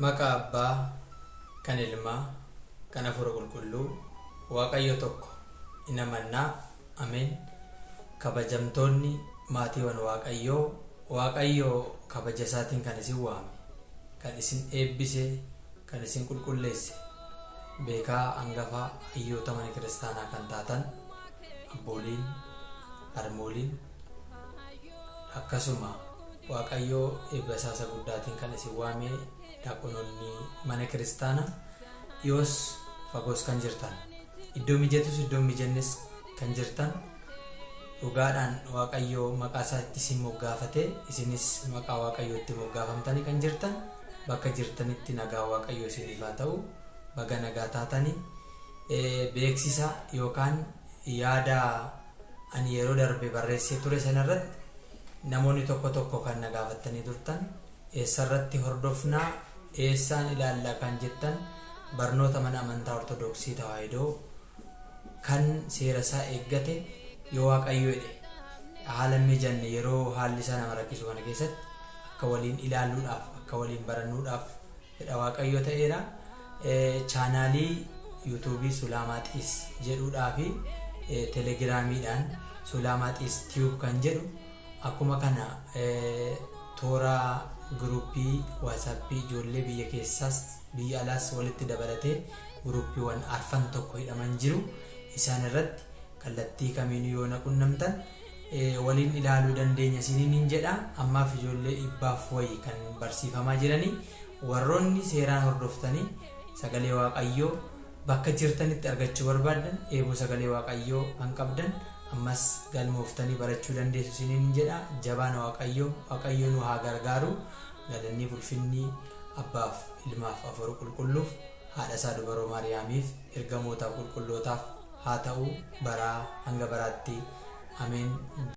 Maqaa Abbaa, kan Ilmaa, kan Hafuura Qulqulluu, Waaqayyo tokko in amannaa. Ameen. Kabajamtoonni maatiiwwan Waaqayyoo, Waaqayyo kabaja isaatiin kan isin waame, kan isin eebbise, kan isin qulqulleesse, beekaa hangafaa hayyoota mana kiristaanaa kan taatan abbooliin, harmooliin, akkasuma Waaqayyo eebba isaa guddaatiin kan isin waame daaqonoonni mana kiristaanaa, yoos fagoos kan jirtan, iddoo mijatus iddoo mijannes kan jirtan, dhugaadhaan Waaqayyo maqaa isaatti isin moggaafatee isinis maqaa Waaqayyo itti moggaafamtanii kan jirtan, bakka jirtanitti nagaa Waaqayyo isiniif haa ta'u. Baga nagaa taatanii beeksisa yookaan yaada ani yeroo darbe barreessee ture sanarratti namoonni tokko tokko kan nagaafattanii turtan, eessarratti hordofnaa, eessaan ilaallaa kan jettan, barnoota mana amantaa Ortodoksii Tawaahidoo kan seera isaa eeggate yoo Waaqayyo jedhe haala mijanne yeroo haalli isaa nama rakkisu kana keessatti akka waliin ilaaluudhaaf, akka waliin barannuudhaaf jedha Waaqayyo ta'eera. Chaanaalii yuutuubii Sulamaxiis jedhuudhaa fi telegiraamiidhaan Sulamaxiis tiyuub kan jedhu, akkuma kana toora guruppii waatsaappii ijoollee biyya keessaas biyya alaas walitti dabalatee guruppiiwwan arfan tokko hidhaman jiru. Isaan irratti kallattii kamiinuu yoo naqunnamtan waliin ilaaluu dandeenya isiniin jedha. Ammaaf ijoollee 100 wayii kan barsiifamaa jiranii, warroonni seeraan hordoftanii sagalee Waaqayyoo bakka jirtanitti argachuu barbaadan, eeboo sagalee Waaqayyoo kan qabdan ammas galmooftanii barachuu dandeessu isiniin jedha. Jabaan Waaqayyo nu haa gargaaru. Galanni ulfinni Abbaaf, Ilmaaf, Hafuura Qulqulluuf, haadha isaa dubaroo Maariyaamiif, ergamootaaf qulqullootaaf haa ta'u baraa hanga baraatti. Ameen.